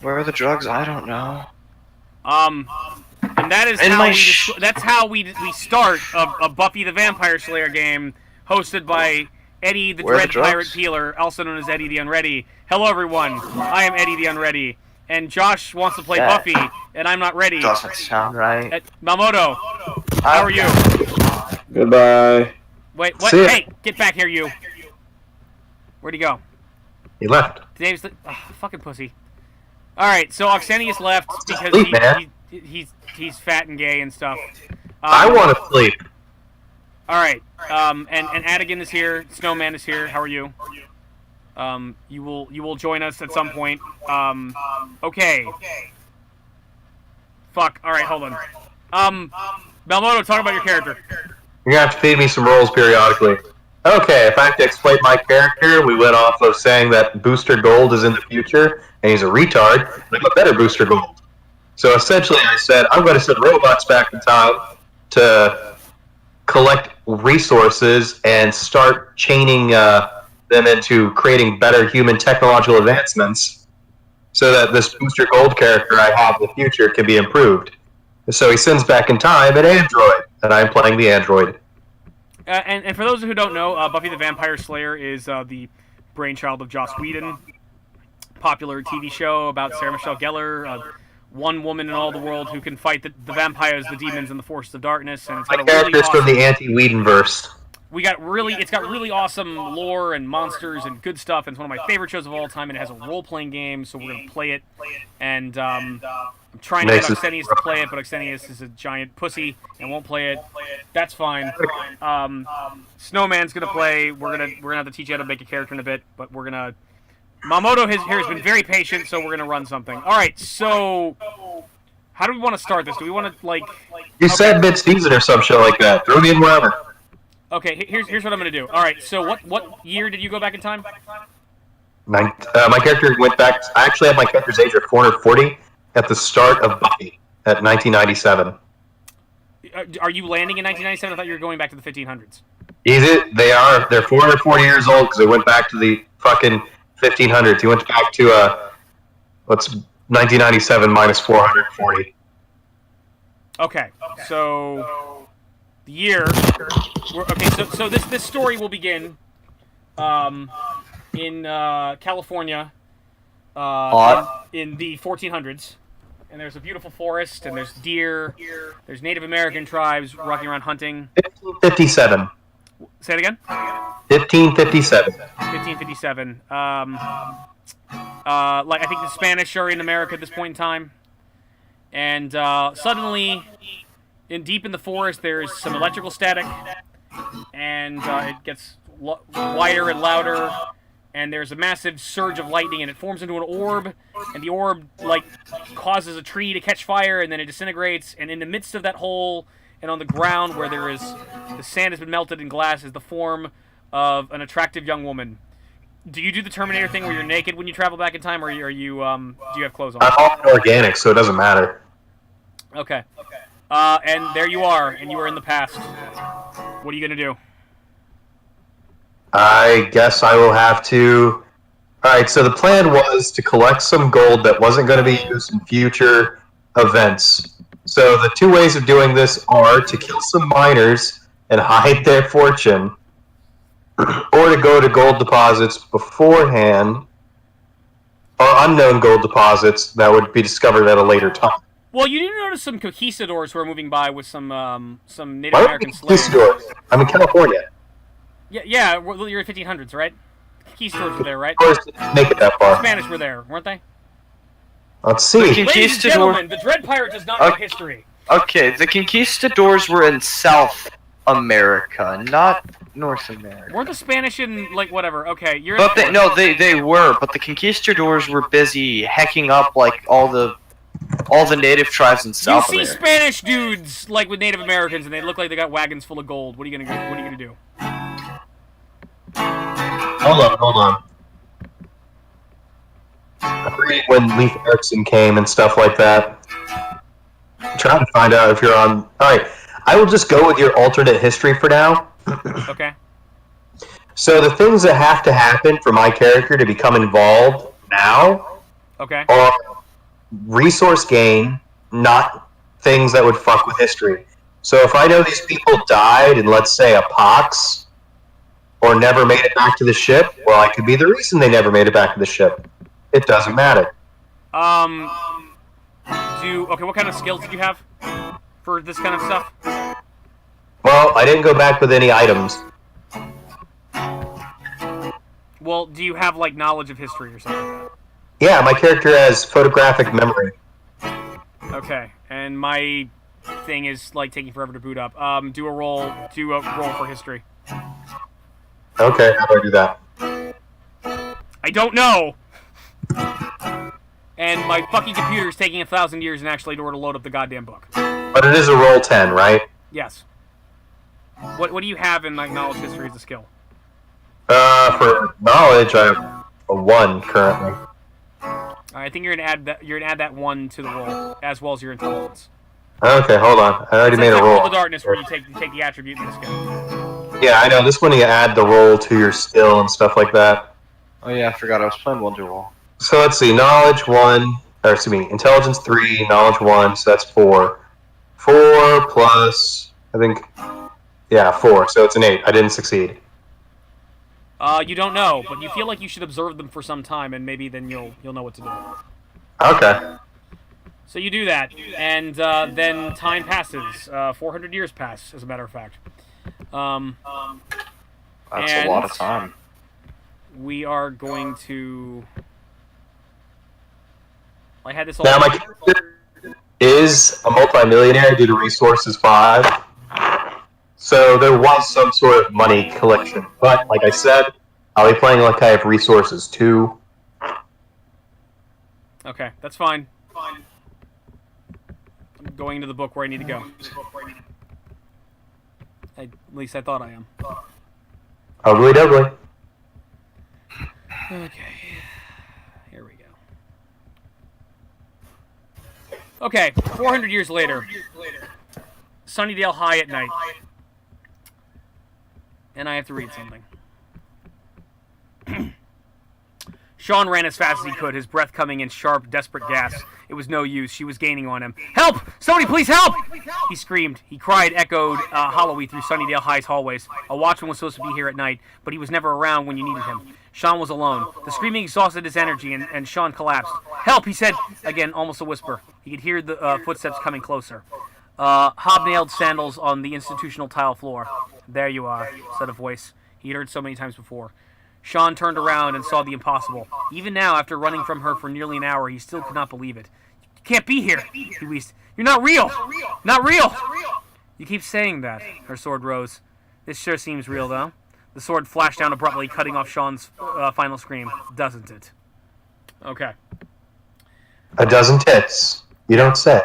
Where are the drugs? I don't know. And that is that's how we start a Buffy the Vampire Slayer game hosted by Eddie the Dread Pirate Peeler, also known as Eddie the Unready. Hello everyone, I am Eddie the Unready, and Josh wants to play Buffy, and I'm not ready. Doesn't sound right. Malmodo, how are you? Goodbye. Wait, what? Hey, get back here, you. Where'd he go? He left. Dave's the fucking pussy. All right, so Oxenius left because he's fat and gay and stuff. I want to sleep. All right, and Adigan is here. Snowman is here. How are you? You will join us at some point. Okay. Fuck. All right, hold on. Malmodo, talk about your character. You're gonna have to feed me some rolls periodically. Okay, if I have to explain my character, we went off of saying that Booster Gold is in the future, and he's a retard, and I'm a better Booster Gold. So essentially I said, I'm going to send robots back in time to collect resources and start chaining them into creating better human technological advancements so that this Booster Gold character I have in the future can be improved. So he sends back in time an android, and I'm playing the android. And for those who don't know, Buffy the Vampire Slayer is the brainchild of Joss Whedon, popular TV show about Sarah Michelle Gellar, one woman in all the world who can fight the vampires, the demons, and the forces of darkness. And it's got my character's awesome, from the anti-Whedon verse. It's got really awesome lore and monsters and good stuff, and it's one of my favorite shows of all time, and it has a role-playing game, so we're going to play it. And I'm trying to get Oxenius to play it, but Oxenius is a giant pussy and won't play it. That's fine. Snowman's going to play. We're gonna have to teach you how to make a character in a bit, but we're going to... Malmodo has been very patient, so we're going to run something. All right, so... How do we want to start this? Do we want to, like... You said mid-season or some shit like that. Throw me in wherever. Okay, here's what I'm going to do. All right, so what year did you go back in time? My character went back... I actually had my character's age of 440 at the start of Buffy at 1997. Are you landing in 1997? I thought you were going back to the 1500s. They are. They're 440 years old because they went back to the fucking 1500s. He went back to, what's 1997 minus 440. Okay, so the year... so this story will begin in California in the 1400s. And there's a beautiful forest, and there's deer, there's Native American tribes walking around hunting. 1557. Say it again? 1557. 1557. I think the Spanish are in America at this point in time. And suddenly, deep in the forest, there's some electrical static, and it gets wider and louder. And there's a massive surge of lightning, and it forms into an orb, and the orb, causes a tree to catch fire, and then it disintegrates, and in the midst of that hole, and on the ground where the sand has been melted in glass, is the form of an attractive young woman. Do you do the Terminator thing where you're naked when you travel back in time, or do you have clothes on? I'm all organic, so it doesn't matter. Okay. And there you are, and you are in the past. What are you going to do? I guess I will have to... Alright, so the plan was to collect some gold that wasn't going to be used in future events. So the two ways of doing this are to kill some miners and hide their fortune, or to go to gold deposits beforehand, or unknown gold deposits that would be discovered at a later time. Well, you do notice some conquistadors who are moving by with some Native American slaves. Conquistadors? I'm in California. Yeah, well, you're in 1500s, right? Conquistadors were there, right? Of course, make it that far. The Spanish were there, weren't they? Let's see. Ladies and gentlemen, the Dread Pirate does not know history. Okay, the conquistadors were in South America, not North America. Weren't the Spanish in, whatever? Okay, you're... But they were, but the conquistadors were busy hacking up, all the native tribes in South America. You see Spanish dudes, with Native Americans, and they look like they got wagons full of gold. What are you gonna do? Hold on. When Leif Erikson came and stuff like that. I'm trying to find out if you're on... Alright, I will just go with your alternate history for now. Okay. So the things that have to happen for my character to become involved now are resource gain, not things that would fuck with history. So if I know these people died in, let's say, a pox, or never made it back to the ship, well, I could be the reason they never made it back to the ship. It doesn't matter. Okay, what kind of skills did you have for this kind of stuff? Well, I didn't go back with any items. Well, do you have, like, knowledge of history or something like that? Yeah, my character has photographic memory. Okay, and my thing is, like, taking forever to boot up. Do a roll for history. Okay, how do I do that? I don't know! And my fucking computer is taking 1,000 years and actually in order to load up the goddamn book. But it is a roll 10, right? Yes. What do you have in, like, knowledge history as a skill? For knowledge, I have a 1 currently. I think you're gonna add that 1 to the roll, as well as your intelligence. Okay, hold on. I already made a roll. Roll the darkness where you take the attribute in the skill. Yeah, I know. This one you add the roll to your skill and stuff like that. Oh yeah, I forgot I was playing Wonderwall. So let's see. Knowledge 1, or excuse me, intelligence 3, knowledge 1, so that's 4. 4 plus, I think, yeah, 4. So it's an 8. I didn't succeed. You don't know, but you feel like you should observe them for some time, and maybe then you'll know what to do. Okay. So you do that, and then time passes. 400 years pass, as a matter of fact. That's a lot of time. We are going to... I had this all... Now, my character is a multimillionaire due to resources 5. So there was some sort of money collection. But, like I said, I'll be playing like I have resources 2. Okay, that's fine. I'm going into the book where I need to go. At least I thought I am. Ugly dougly. Okay. Here we go. Okay, 400 years later. Sunnydale High at night. And I have to read something. Sean ran as fast as he could, his breath coming in sharp, desperate gasps. It was no use. She was gaining on him. Help! Somebody please help! He screamed. He cried, echoed hollowly through Sunnydale High's hallways. A watchman was supposed to be here at night, but he was never around when you needed him. Sean was alone. The screaming exhausted his energy, and Sean collapsed. Help, he said, again, almost a whisper. He could hear the footsteps coming closer. Hobnailed sandals on the institutional tile floor. There you are, said a voice he had heard so many times before. Sean turned around and saw the impossible. Even now, after running from her for nearly an hour, he still could not believe it. You can't be here, he wheezed. You're not real! Not real! You keep saying that. Her sword rose. This sure seems real, though. The sword flashed down abruptly, cutting off Sean's final scream. Doesn't it? Okay. A dozen tits. You don't say.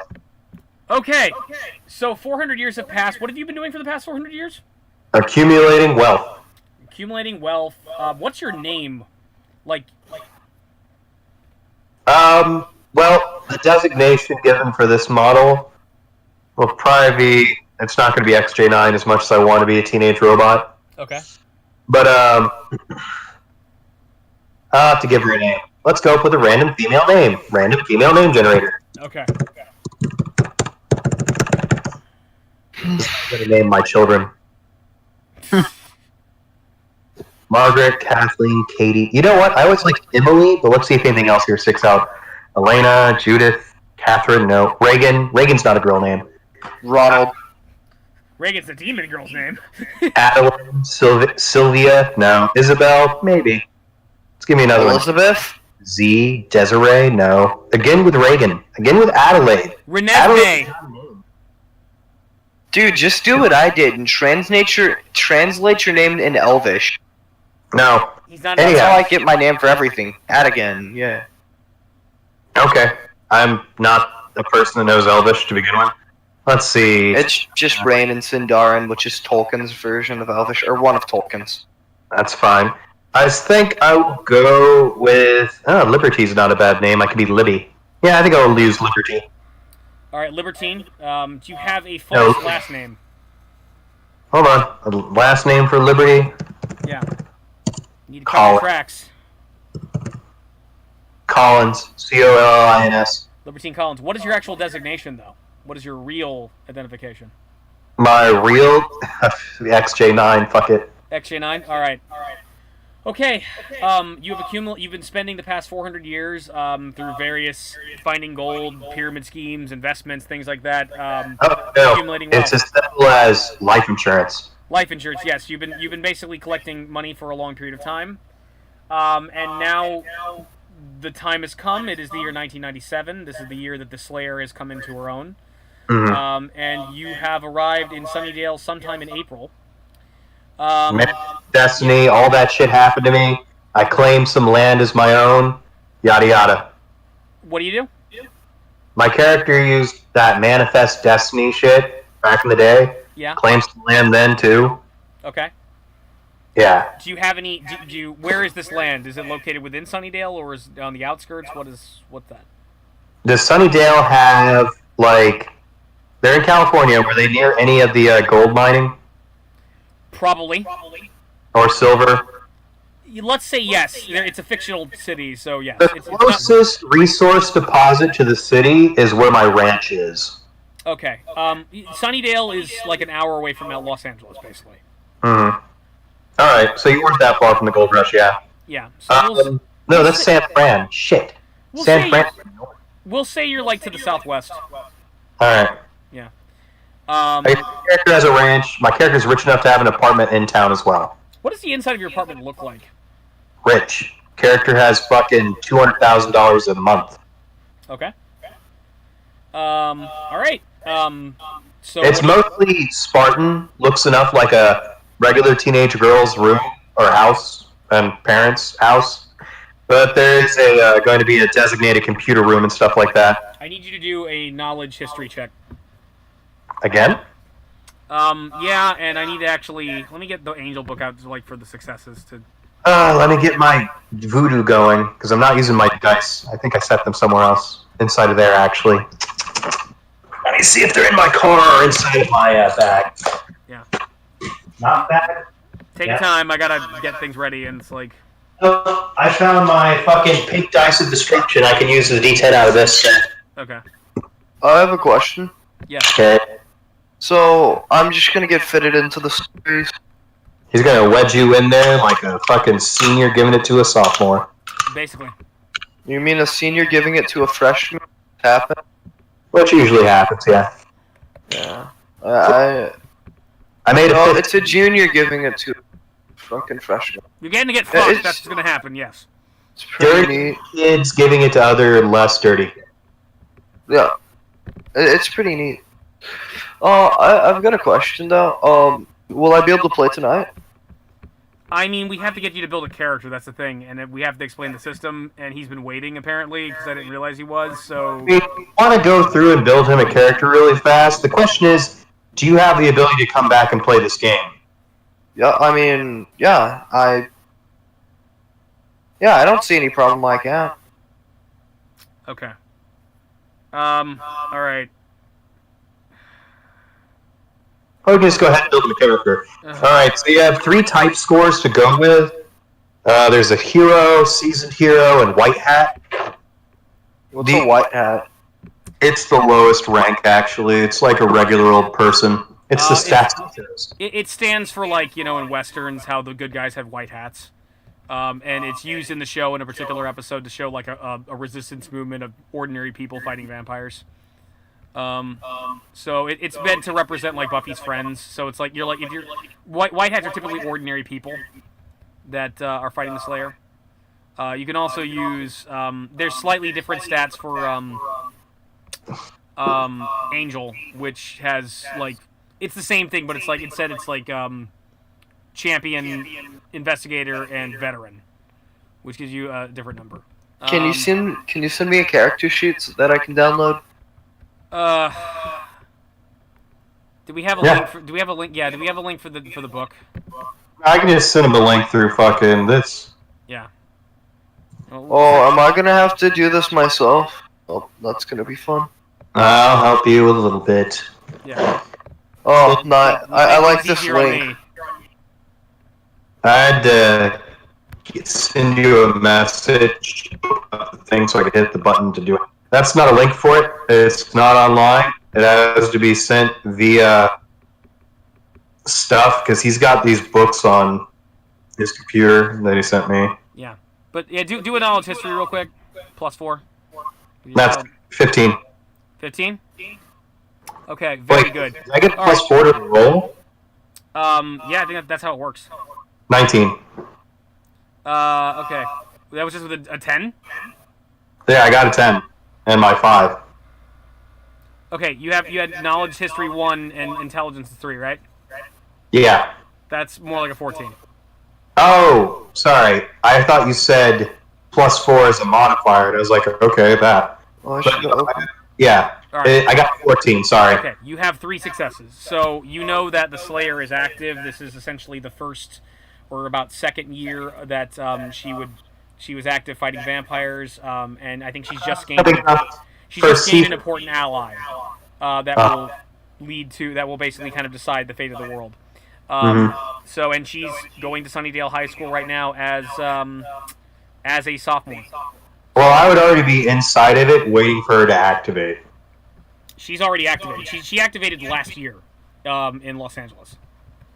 Okay. So 400 years have passed. What have you been doing for the past 400 years? Accumulating wealth. Accumulating wealth. What's your name? Like... Well, the designation given for this model will probably be... It's not going to be XJ9 as much as I want to be a teenage robot. Okay. But, I'll have to give her a name. Let's go up with a random female name. Random female name generator. Okay. I'm going to name my children. Margaret, Kathleen, Katie. You know what? I always like Emily, but let's see if anything else here sticks out. Elena, Judith, Catherine, no. Reagan. Reagan's not a girl name. Ronald. Reagan's the demon girl's name. Adeline, Sylvia, no. Isabel, maybe. Let's give me another Elizabeth? one. Z, Desiree, no. Again with Reagan. Again with Adelaide. Renee. Dude, just do what I did and translate your name in Elvish. No. He's not. That's how I get my name for everything. Adigan, yeah. Okay. I'm not a person that knows Elvish to begin with. Let's see. It's just Rain and Sindarin, which is Tolkien's version of Elvish, or one of Tolkien's. That's fine. I think I will go with... Oh, Liberty's not a bad name. I could be Libby. Yeah, I think I will use Liberty. Alright, Libertine, do you have a false last name? Hold on. A last name for Liberty? Yeah. You need to cover your tracks. Collins. Collins. Libertine Collins. What is your actual designation, though? What is your real identification? My real XJ9. Fuck it. XJ9. All right. Okay. You've been spending the past 400 years through various finding gold, pyramid schemes, investments, things like that. Accumulating wealth. It's as simple as life insurance. Life insurance. Yes, you've been basically collecting money for a long period of time, and now the time has come. It is the year 1997. This is the year that the Slayer has come into her own. Mm-hmm. And you have arrived in Sunnydale sometime in April. Destiny, all that shit happened to me. I claimed some land as my own. Yada yada. What do you do? My character used that manifest destiny shit back in the day. Yeah. Claimed some land then too. Okay. Yeah. Do you have any? Where is this land? Is it located within Sunnydale or is it on the outskirts? What's that? Does Sunnydale have like? They're in California. Were they near any of the gold mining? Probably. Or silver? Let's say yes. It's a fictional city, so yes. The closest resource deposit to the city is where my ranch is. Okay. Sunnydale is like an hour away from Los Angeles, basically. Mm-hmm. Alright, so you weren't that far from the gold rush, yeah. Yeah. So no, that's San Fran. Shit. San Fran. We'll say you're like to the southwest. Alright. Yeah. My character has a ranch. My character's rich enough to have an apartment in town as well. What does the inside of your apartment look like? Rich. Character has fucking $200,000 a month. Okay. All right. So it's mostly Spartan. Looks enough like a regular teenage girl's room or house and parents' house. But there's going to be a designated computer room and stuff like that. I need you to do a knowledge history check. Again? Yeah, and I need to actually... Let me get the angel book out for the successes. Let me get my voodoo going, because I'm not using my dice. I think I set them somewhere else. Inside of there, actually. Let me see if they're in my car or inside of my bag. Yeah. Not bad. Take your time. I gotta get things ready, and it's like... Oh, I found my fucking pink dice of destruction. I can use the D10 out of this set. Okay. I have a question. Yeah. Okay. So, I'm just gonna get fitted into the series. He's gonna wedge you in there like a fucking senior giving it to a sophomore. Basically. You mean a senior giving it to a freshman? Happen? Which usually happens, yeah. Yeah. I made a No, it's a junior giving it to a fucking freshman. You're getting to get fucked. That's what's gonna happen, yes. It's pretty dirty neat. kids giving it to other less dirty kids. Yeah. It's pretty neat. I've got a question though. Will I be able to play tonight? I mean, we have to get you to build a character, that's the thing, and we have to explain the system, and he's been waiting, apparently, because I didn't realize he was, so... We want to go through and build him a character really fast. The question is, do you have the ability to come back and play this game? Yeah, I mean, yeah, I don't see any problem I can. Okay. Alright. Or just go ahead and build him a character. Alright, so you have 3 type scores to go with. There's a hero, seasoned hero, and white hat. What's a white hat? It's the lowest rank, actually. It's like a regular old person. It's the stats it shows. It stands for, like, you know, in westerns, how the good guys have white hats. And it's used in the show in a particular episode to show, like, a resistance movement of ordinary people fighting vampires. So it's meant to represent, like, Buffy's friends. So it's like, if you're... White hats are typically ordinary people that are fighting the Slayer. You can also use... there's slightly different stats for Angel, which has, like... It's the same thing, but it's like, instead it's like, champion, investigator, and veteran, which gives you a different number. Can you send me a character sheet so that I can download? Do we have a link for, do we have a link? Yeah, do we have a link for the book? I can just send him a link through fucking this. Yeah. Oh, am I gonna have to do this myself? Oh, that's gonna be fun. I'll help you a little bit. Yeah. Oh, not. I like this link. I'd send you a message about the thing so I could hit the button to do it. That's not a link for it. It's not online. It has to be sent via stuff because he's got these books on his computer that he sent me. Yeah, but yeah, do a knowledge history real quick. +4. That's 15. 15. Okay, very good. Did I get +4 to the roll? Yeah, I think that's how it works. 19. Okay. That was just with a 10? Yeah, I got a 10. And my 5. Okay, you had knowledge history 1 and intelligence 3, right? Yeah. That's more like a 14. Oh, sorry. I thought you said +4 as a modifier, and I was like, okay, that. Oh, I should go open. Yeah. Right. I got 14, sorry. Okay, you have 3 successes. So you know that the Slayer is active. This is essentially the first or about second year that she was active fighting vampires, and I think she's just gained an important ally that will lead to that will basically kind of decide the fate of the world. So, and she's going to Sunnydale High School right now as a sophomore. Well, I would already be inside of it, waiting for her to activate. She's already activated. She activated last year in Los Angeles.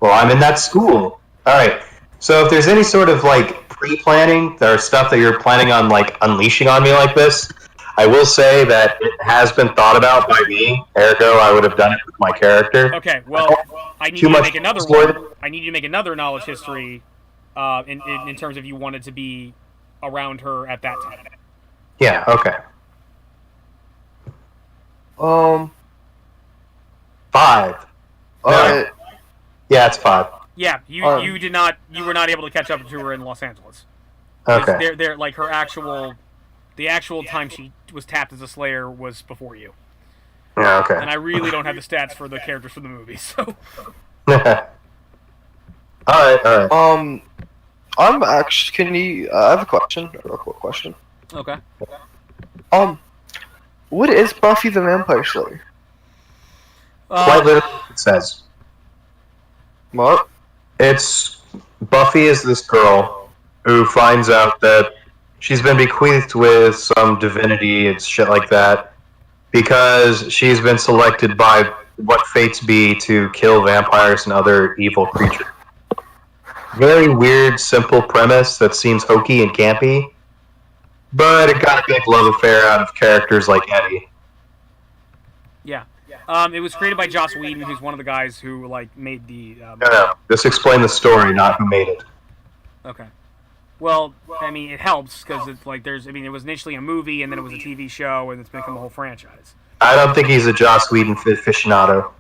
Well, I'm in that school. All right. So if there's any sort of like pre-planning, there are stuff that you're planning on like unleashing on me like this, I will say that it has been thought about by me. Ergo, I would have done it with my character. Okay. Well, I need you to make another one. I need you to make another knowledge history in terms of you wanted to be around her at that time. Yeah. Okay. 5. Alright. Yeah, it's 5. Yeah, you were not able to catch up to her in Los Angeles. Okay. They're like the actual time she was tapped as a Slayer was before you. Yeah. Okay. And I really don't have the stats for the characters from the movie, so. All right. I'm actually. Can you? I have a question. A real quick question. Okay. What is Buffy the Vampire Slayer? Quite literally, it says. What? It's Buffy is this girl who finds out that she's been bequeathed with some divinity and shit like that because she's been selected by what fates be to kill vampires and other evil creatures. Very weird, simple premise that seems hokey and campy, but it got a big love affair out of characters like Eddie. Yeah. It was created by Joss Whedon, who's one of the guys who like made the. No. Just explain the story, not who made it. Okay. Well, I mean, it helps because it's like it was initially a movie and then it was a TV show and it's become a whole franchise. I don't think he's a Joss Whedon aficionado.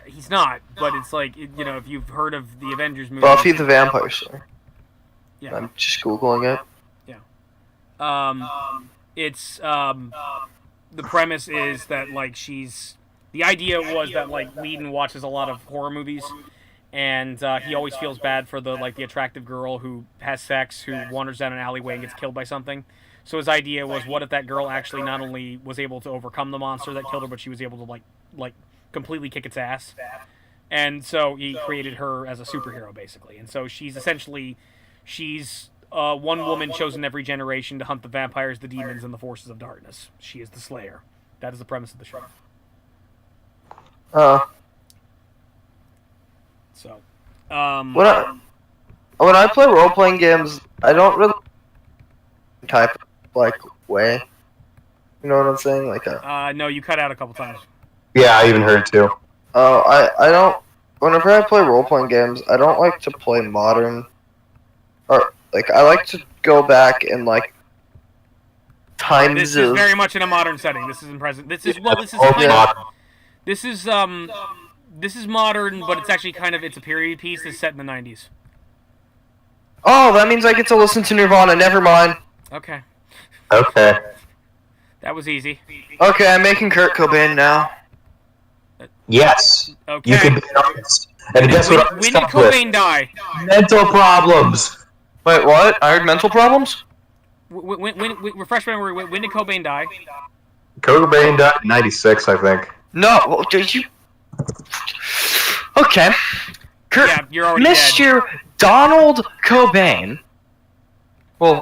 He's not, but it's like if you've heard of the Avengers movie. Buffy the Vampire Slayer. Yeah. I'm just googling it. Yeah. It's the premise is that like the idea was that like Whedon watches a lot of horror movies, and he always feels bad for the attractive girl who has sex, who wanders down an alleyway and gets killed by something. So his idea was, what if that girl actually not only was able to overcome the monster that killed her, but she was able to like completely kick its ass. And so he created her as a superhero, basically. And so she's one woman chosen every generation to hunt the vampires, the demons, and the forces of darkness. She is the Slayer. That is the premise of the show. So, when I play role playing games, I don't really type way. You know what I'm saying? No, you cut out a couple times. Yeah, I even heard it too. I don't. Whenever I play role playing games, I don't like to play modern. Or I like to go back and times. This is very much in a modern setting. This is in present. This is This is modern, but it's actually it's a period piece that's set in the 90s. Oh, that means I get to listen to Nirvana. Never mind. Okay. Okay. That was easy. Okay, I'm making Kurt Cobain now. Yes. Okay. You can be an artist. And guess what? When did Cobain die? Mental problems. Wait, what? I heard mental problems? Refresh my memory. When did Cobain die? Cobain died in 96, I think. No, well, did you? Okay. Kurt, Yeah, you're already dead. Mr. Donald Cobain Well,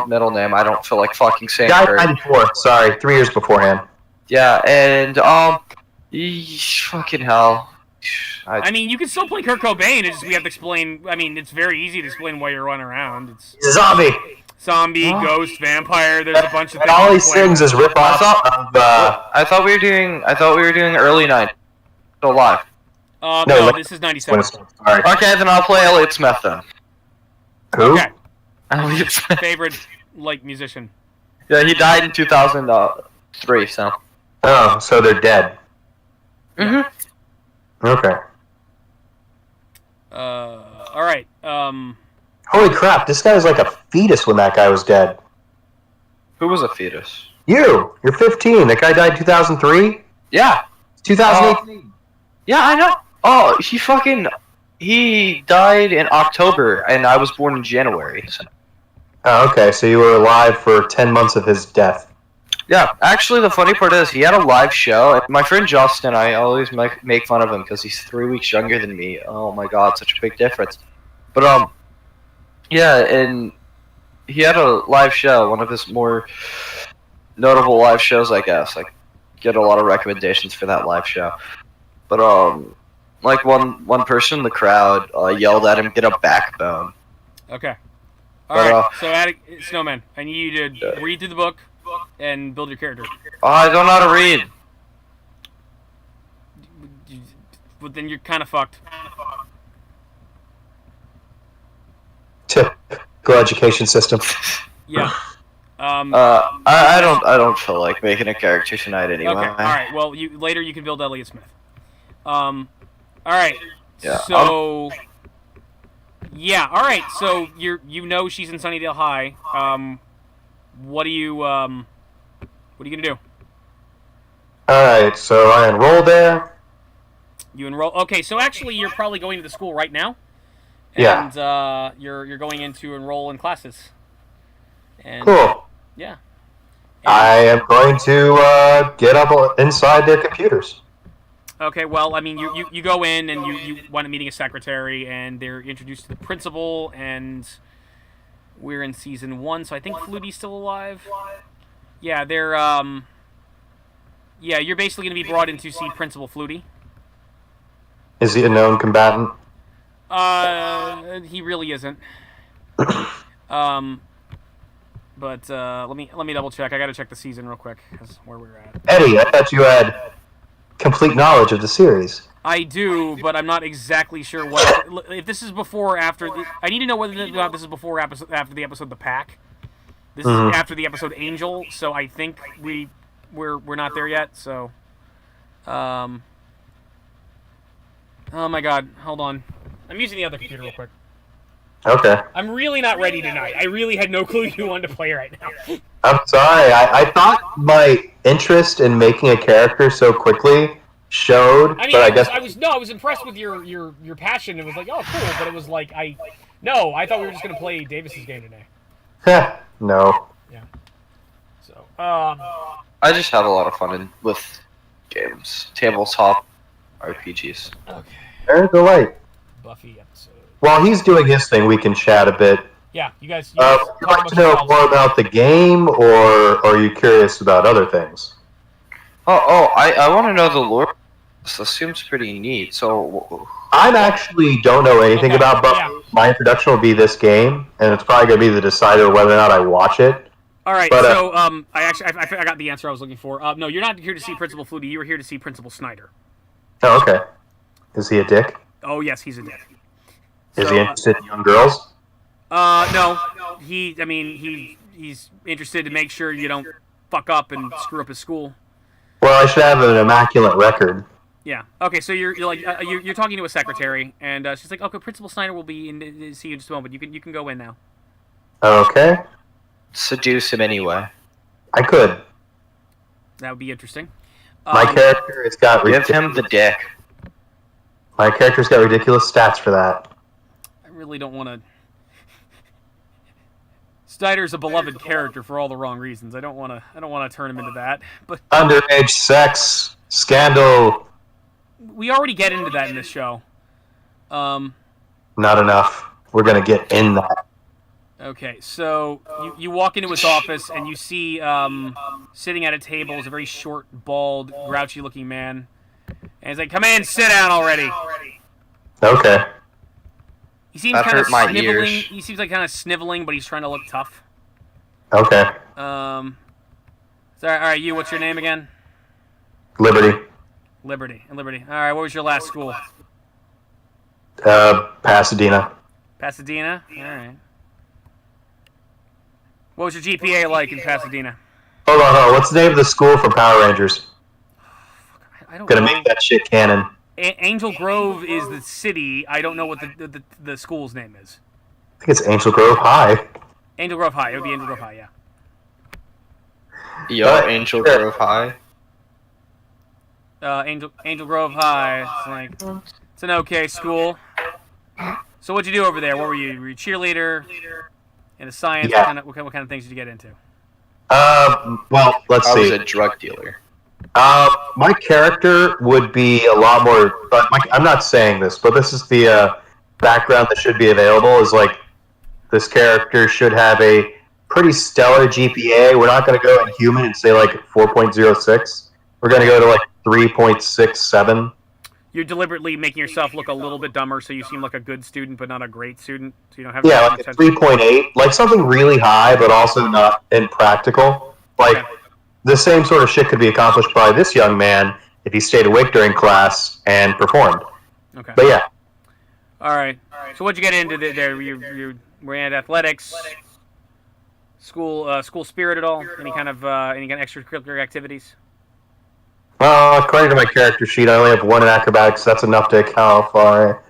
middle name. I don't feel like fucking saying Died Kurt. 94. Sorry, 3 years beforehand. Yeah, and fucking hell. I mean, you can still play Kurt Cobain. It's just we have to explain. I mean, it's very easy to explain why you're running around. It's He's a zombie. zombie, ghost, vampire. There's a bunch of things. All he you can play sings with. is rip-offs of. I thought we were doing early 90s. So live. No, this is 97. Sorry. Okay, then I'll play Elliott Smith then. Who? Okay, Elliott Smith. favorite musician. Yeah, he died in 2003. So. Oh, so they're dead. Mhm. Okay. All right. Holy crap! This guy was like a fetus when that guy was dead. Who was a fetus? You're 15. That guy died 2003. Yeah. 2018. Yeah, I know. Oh, he died in October, and I was born in January. So. Oh, okay. So you were alive for 10 months of his death. Yeah, actually, the funny part is he had a live show. And my friend Justin, I always make fun of him because he's 3 weeks younger than me. Oh my god, such a big difference. But yeah, and he had a live show, one of his more notable live shows, I guess. I get a lot of recommendations for that live show. But like one person in the crowd yelled at him, "Get a backbone." Okay. All right. So, Snowman, I need you to read through the book and build your character. Oh, I don't know how to read. But then you're kind of fucked. Typical education system. Yeah. I don't feel like making a character tonight anyway. Okay. All right. Well, later you can build Elliott Smith. All right. Yeah. So. Yeah. All right. So she's in Sunnydale High. What are you gonna do? All right. So I enroll there. You enroll. Okay. So actually, you're probably going to the school right now. Yeah. And you're going in to enroll in classes. And, Cool. Yeah. I am going to get up inside their computers. Okay, well, I mean, you go in and you wind up meeting a secretary, and they're introduced to the principal, and we're in season 1, so I think Flutie's still alive. Yeah, they're, yeah, you're basically going to be brought in to see Principal Flutie. Is he a known combatant? He really isn't. But let me double check. I got to check the season real quick, because where we're at. Eddie, I thought you had complete knowledge of the series. I do, but I'm not exactly sure what. If this is before or after. I need to know whether this is before or after the episode The Pack. This is after the episode Angel, so I think we're not there yet. So, oh my God, hold on. I'm using the other computer real quick. Okay. I'm really not ready tonight. I really had no clue you wanted to play right now. I'm sorry. I thought my interest in making a character so quickly showed, I mean, but I guess I was impressed with your passion. It was like, oh, cool, but it was like I thought we were just gonna play Davis's game today. no. Yeah. So, I just have a lot of fun with games, tabletop RPGs. Okay. There's the light. Buffy episode. While he's doing his thing, we can chat a bit. Yeah, you guys. Would you like to know more about the game, or are you curious about other things? I want to know the lore. This seems pretty neat. So, I actually don't know anything about Buffy. Yeah. My introduction will be this game, and it's probably going to be the decider whether or not I watch it. All right, But, so I got the answer I was looking for. No, you're not here to see Principal Flutie. You were here to see Principal Snyder. Oh, okay. Is he a dick? Oh yes, he's a dick. Is he interested in young girls? No. He's interested to make sure you don't fuck up and screw up his school. Well, I should have an immaculate record. Yeah. Okay. So you're talking to a secretary, and she's like, "Okay, Principal Snyder will be in to see you in just a moment. You can go in now." Okay. Seduce him anyway. I could. That would be interesting. My character has got Give him the dick. My character's got ridiculous stats for that. I really don't want to. Snyder's a beloved character for all the wrong reasons. I don't want to turn him into that. But Underage sex scandal. we already get into that in this show. Not enough. We're gonna get in that. Okay, so you walk into his office and you see sitting at a table is a very short, bald, grouchy-looking man, and he's like, "Come in, sit down already." Okay. He seems That kind of hurt my sniveling. ears. He seems like kind of sniveling, but he's trying to look tough. Okay. So, all right, you. What's your name again? Liberty. Liberty. Liberty. All right. What was your last school? Pasadena. Pasadena. All right. What was your GPA like in Pasadena? Hold on. What's the name of the school from Power Rangers? I don't Gonna know. make that shit canon. Angel Grove is the city. I don't know what the school's name is. I think it's Angel Grove High. Angel Grove High. It would be Angel Grove High. Yeah. Yo, Angel Grove High. Angel Grove High. It's like it's an okay school. So what'd you do over there? What were you? Were you a cheerleader? In science? Yeah. What kind of things did you get into? Well, let's I was see. a drug dealer. My character would be a lot more. But I'm not saying this, but this is the background that should be available. Is like this character should have a pretty stellar GPA. We're not going to go in human and say like 4.06. We're going to go to like 3.67. You're deliberately making yourself look a little bit dumber, so you seem like a good student, but not a great student. So you don't have Yeah, like a 3.8, like something really high, but also not impractical. Like the same sort of shit could be accomplished by this young man if he stayed awake during class and performed. Okay. But yeah. All right. So what'd you get into there? You were in athletics, school spirit at all? Any kind of extracurricular activities? According to my character sheet, I only have one in acrobatics. That's enough to account for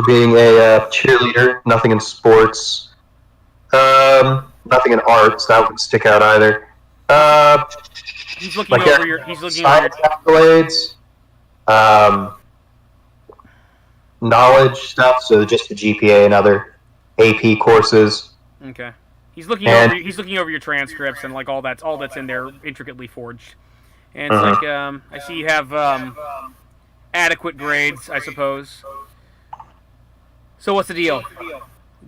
being a cheerleader. Nothing in sports. Nothing in arts. That wouldn't stick out either. He's looking over your. Science accolades. Knowledge stuff. So just the GPA and other AP courses. Okay. He's looking over your transcripts and like all that's in there intricately forged. And it's like, I see you have adequate grades, I suppose. So what's the deal?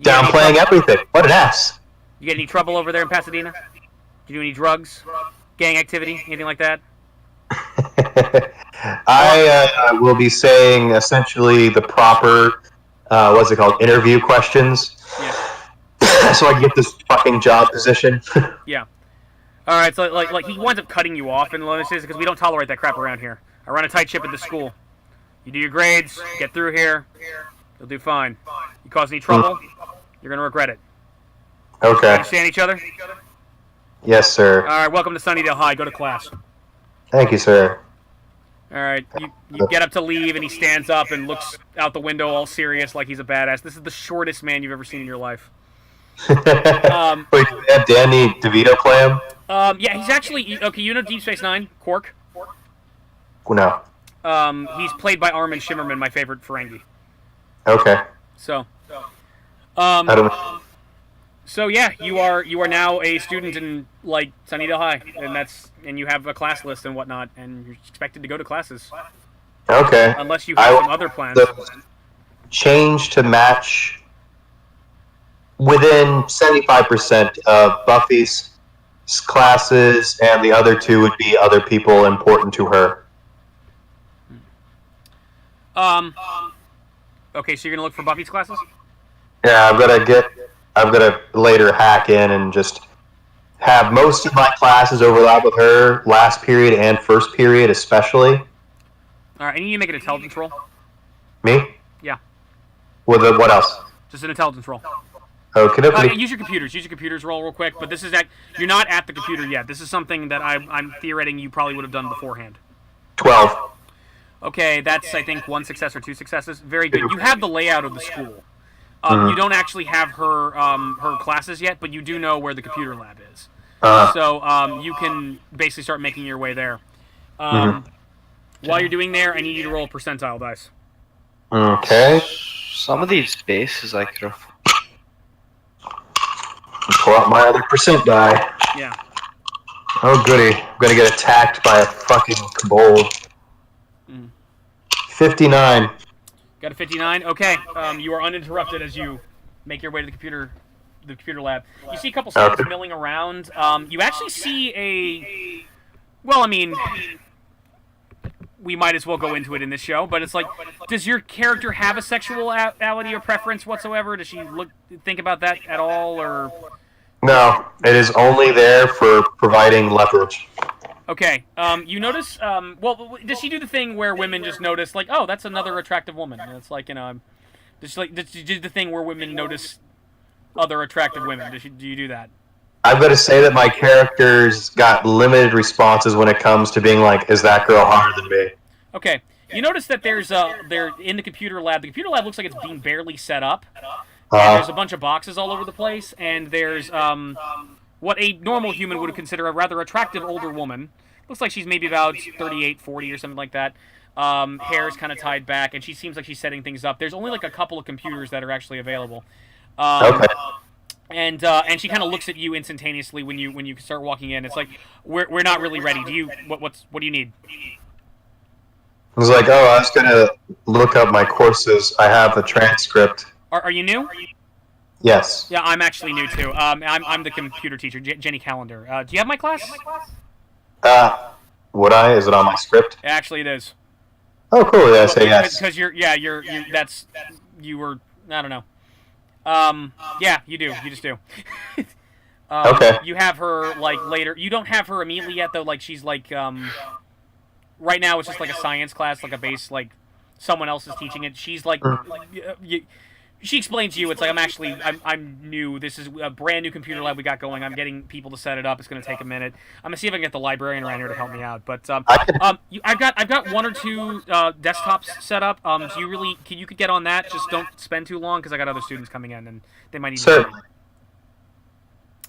Downplaying everything. What an ass. You get any trouble over there in Pasadena? Do you do any drugs? Gang activity? Anything like that? I will be saying essentially the proper, interview questions. Yeah. So I can get this fucking job position. Yeah. All right, so like he winds up cutting you off, and Lotus says because we don't tolerate that crap around here. I run a tight ship at the school. You do your grades, get through here, you'll do fine. You cause any trouble, you're gonna regret it. Okay. Understand each other? Yes, sir. All right, welcome to Sunnydale High. Go to class. Thank you, sir. All right, you get up to leave, and he stands up and looks out the window all serious like he's a badass. This is the shortest man you've ever seen in your life. Wait, did they have Danny DeVito play him? Yeah, he's actually okay. You know Deep Space Nine, Quark. No. He's played by Armin Shimmerman, my favorite Ferengi. Okay. So, I don't know. so yeah, you are now a student in like Sunnydale High, and you have a class list and whatnot, and you're expected to go to classes. Okay. Unless you have some other plans. Change to match within 75% of Buffy's classes, and the other two would be other people important to her. Okay, so you're gonna look for Buffy's classes? Yeah, I'm gonna later hack in and just have most of my classes overlap with her, last period and first period especially. All right, I need you to make an intelligence roll. Me? Yeah. With what else? Just an intelligence roll. Okay. Use your computers. Use your computers roll real quick. But this is you're not at the computer yet. This is something that I'm theoreting you probably would have done beforehand. 12. Okay, that's I think 1 success or 2 successes. Very good. You have the layout of the school. You don't actually have her classes yet, but you do know where the computer lab is. So you can basically start making your way there. While you're doing there, I need you to roll percentile dice. Okay. Some of these bases I could have. Pull out my other percent die. Yeah. Oh goody. I'm gonna get attacked by a fucking kobold. 59. Got a 59? Okay. You are uninterrupted as you make your way to the computer the computer lab. You see a couple students milling around. You actually see a... Well, I mean... We might as well go into it in this show, but it's like, does your character have a sexuality or preference whatsoever? Does she think about that at all, or... No, it is only there for providing leverage. Okay, you notice, well, does she do the thing where women just notice, like, oh, that's another attractive woman? And it's like, does she do the thing where women notice other attractive women? Do you do that? I've got to say that my character's got limited responses when it comes to being like, is that girl hotter than me? Okay, you notice that they're in the computer lab. The computer lab looks like it's being barely set up. And there's a bunch of boxes all over the place, and there's what a normal human would consider a rather attractive older woman. Looks like she's maybe about 38, 40 or something like that. Hair's kind of tied back, and she seems like she's setting things up. There's only like a couple of computers that are actually available. Okay. And she kind of looks at you instantaneously when you start walking in. It's like, we're not really ready. Do you what do you need? I was like, oh, I was gonna look up my courses. I have a transcript. Are you new? Yes. Yeah, I'm actually new too. I'm the computer teacher, Jenny Callender. Do you have my class? Would I? Is it on my script? Actually, it is. Oh, cool. Yeah, I say yes. Because you were, I don't know. Yeah, you do. You just do. Okay. You have her, like, later. You don't have her immediately yet, though. Like, she's, like, right now it's just, like, a science class, like a base, like, someone else is teaching it. She's, like, she explains to you, it's like, I'm new. This is a brand new computer lab we got going. I'm getting people to set it up. It's going to take a minute. I'm going to see if I can get the librarian around here to help me out. But, I've got one or two desktops set up. So you could get on that. Just don't spend too long, because I got other students coming in, and they might need Certainly.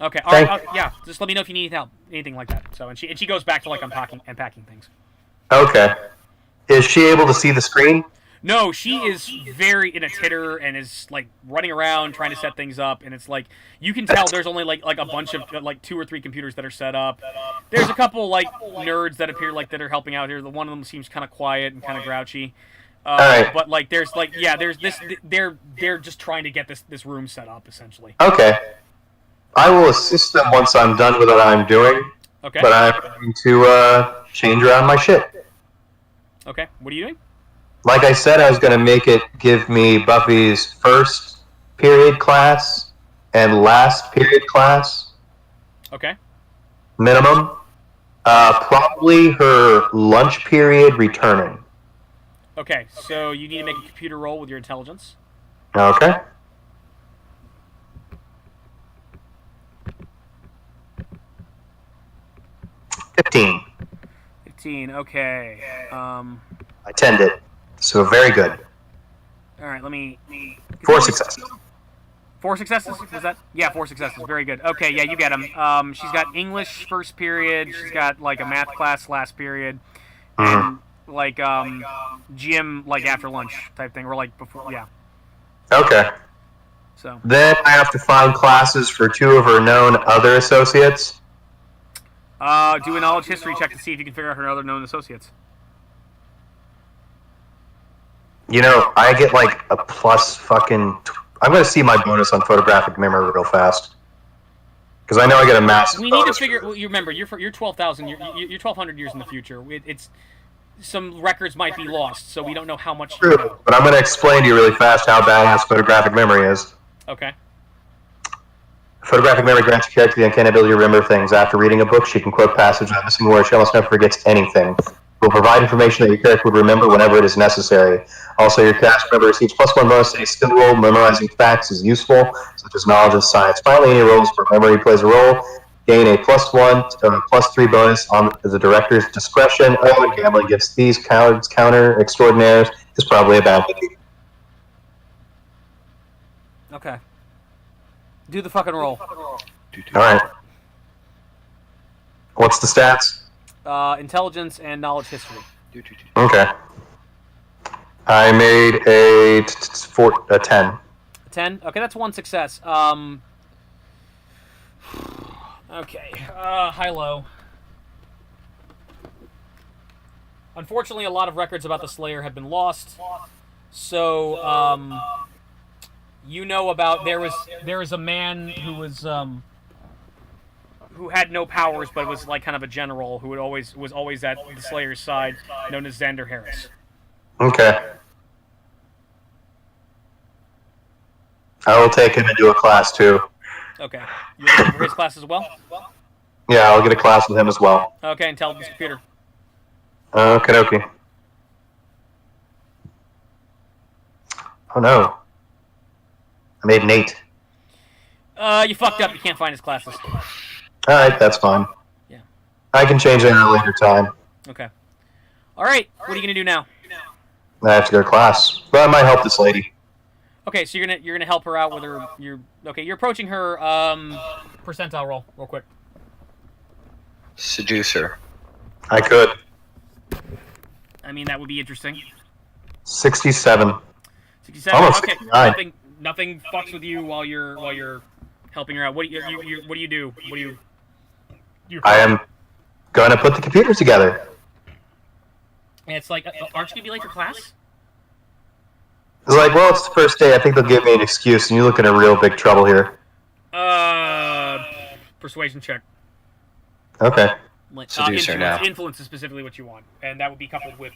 Okay, all right, yeah, just let me know if you need help, anything like that. So, and she goes back to, like, unpacking things. Okay. Is she able to see the screen? No, she is very in a titter and is, like, running around trying to set things up, and it's like, you can tell there's only, like a bunch of, like, 2 or 3 computers that are set up. There's a couple, like, nerds that appear, like, that are helping out here. The one of them seems kind of quiet and kind of grouchy. Alright. But, like, there's, like, yeah, there's this, they're just trying to get this room set up, essentially. Okay. I will assist them once I'm done with what I'm doing. Okay. But I'm going to change around my shit. Okay, what are you doing? Like I said, I was going to make it give me Buffy's first period class and last period class. Okay. Minimum. Probably her lunch period returning. Okay, so you need to make a computer roll with your intelligence. Okay. $15. 15, okay. I tended. So very good. Alright, let me... 4 successes. 4 successes? Was that? Yeah, 4 successes. Very good. Okay, yeah, you get them. She's got English first period. She's got, like, a math class last period. And, like, gym, like, after lunch type thing. Or, like, before, yeah. Okay. So. Then I have to find classes for 2 of her known other associates. Do a knowledge history check to see if you can figure out her other known associates. You know, I get like a plus fucking... I'm going to see my bonus on photographic memory real fast. Because I know I get a massive We need to bonus. figure... Well, you remember, you're 12,000... You're 1,200 years in the future. It's... Some records might be lost, so we don't know how much... True, but I'm going to explain to you really fast how badass photographic memory is. Okay. Photographic memory grants your character the uncanny ability to remember things. After reading a book, she can quote passages without missing words. She almost never forgets anything. Will provide information that your character would remember whenever it is necessary. Also, your cast member receives +1 bonus to any skill roll. Memorizing facts is useful, such as knowledge of science. Finally, any rolls where memory plays a role gain a +1 to +3 bonus on the director's discretion. Oh, and gambling against these counter extraordinaires is probably a bad thing. Okay. Do the fucking roll. Alright. What's the stats? Intelligence and knowledge history. Okay. I made a 10. 10? Okay, that's 1 success. Okay. High-low. Unfortunately, a lot of records about the Slayer have been lost. So, you know about there was a man who was who had no powers but was like kind of a general who was always at the Slayer's side, known as Xander Harris. Okay. I will take him into a class too. Okay. You looking for his class as well? Yeah, I'll get a class with him as well. Okay, intelligence computer. Okie. Oh no. I made an 8. You fucked up. You can't find his classes. Alright, that's fine. Yeah. I can change it at a later time. Okay. Alright, what are you gonna do now? I have to go to class. But I might help this lady. Okay, so you're gonna help her out with her you're approaching her percentile roll real quick. Seduce her. I could. I mean that would be interesting. 67. 67. Almost Okay. 69. Nothing fucks with you while you're helping her out. What do you do? What do you I am going to put the computers together. And it's like, aren't you gonna be late for class? It's like, well, it's the first day. I think they'll give me an excuse, and you look in a real big trouble here. Persuasion check. Okay. Seduce her now. Influence is specifically what you want, and that would be coupled with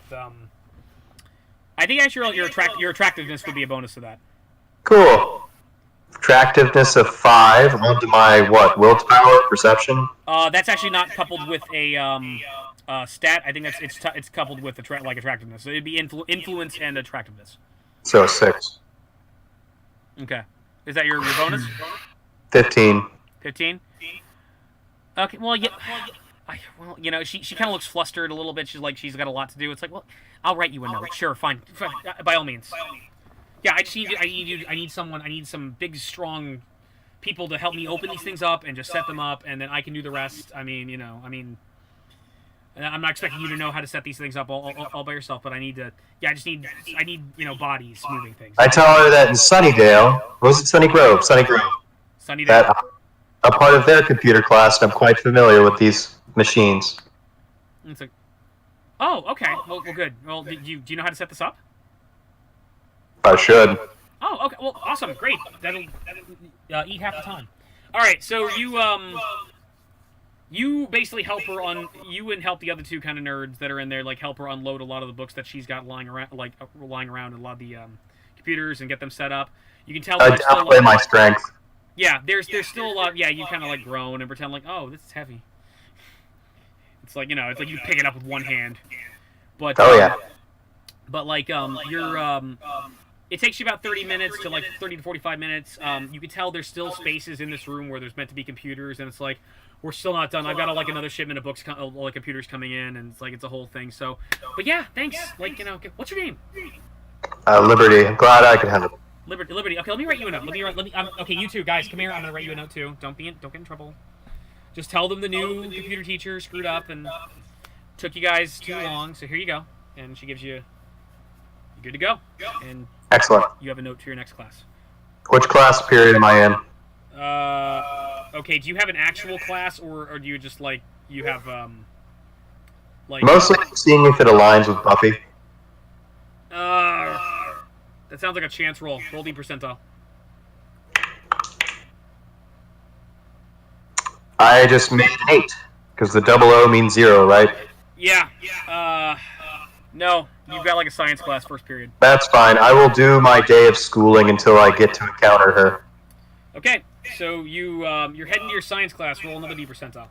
I think actually your attractiveness would be a bonus to that. Cool. Attractiveness of 5 onto my what? Willpower, perception. That's actually not coupled with a stat. I think it's coupled with attractiveness. So it'd be influence and attractiveness. So a 6. Okay. Is that your bonus? 15. 15. Okay. Well, yeah. Well, you know, she kind of looks flustered a little bit. She's like she's got a lot to do. It's like, well, I'll write you a note. Sure, fine. By all means. Yeah, I need some big, strong people to help me open these things up and just set them up, and then I can do the rest. I mean, I'm not expecting you to know how to set these things up all by yourself, but I need bodies moving things. I tell her that in Sunnydale, what was it, Sunny Grove? Sunnydale. That a part of their computer class, and I'm quite familiar with these machines. It's like, oh, okay. Well, good. Well, do you know how to set this up? I should. Oh, okay. Well, awesome. Great. That'll eat half the time. All right. So you basically help her and help the other two kind of nerds that are in there, like help her unload a lot of the books that she's got lying around in a lot of the computers and get them set up. You can tell. I downplay my strength. Yeah, there's still a lot. Yeah, you kind of like groan and pretend like, oh, this is heavy. It's like it's like you pick it up with one hand. But yeah. But like it takes you about 30 minutes to like 30 to 45 minutes. You can tell there's still spaces in this room where there's meant to be computers, and it's like we're still not done. I've got like another shipment of books, like computers coming in, and it's like it's a whole thing. So, but yeah, thanks. Like what's your name? Liberty. I'm glad I could handle it. Liberty. Okay, let me write you a note. Okay, you two guys, come here. I'm gonna write you a note too. Don't get in trouble. Just tell them the new computer teacher screwed up and took you guys too long. So here you go, and she gives you. You're good to go. And excellent. You have a note to your next class. Which class period am I in? Okay. Do you have an actual class, or do you just like you have like? Mostly seeing if it aligns with Buffy. That sounds like a chance roll. Roll the percentile. I just made an 8 because the 00 means 0, right? Yeah. No, you've got like a science class first period. That's fine. I will do my day of schooling until I get to encounter her. Okay, so you're heading to your science class. Roll another D percentile.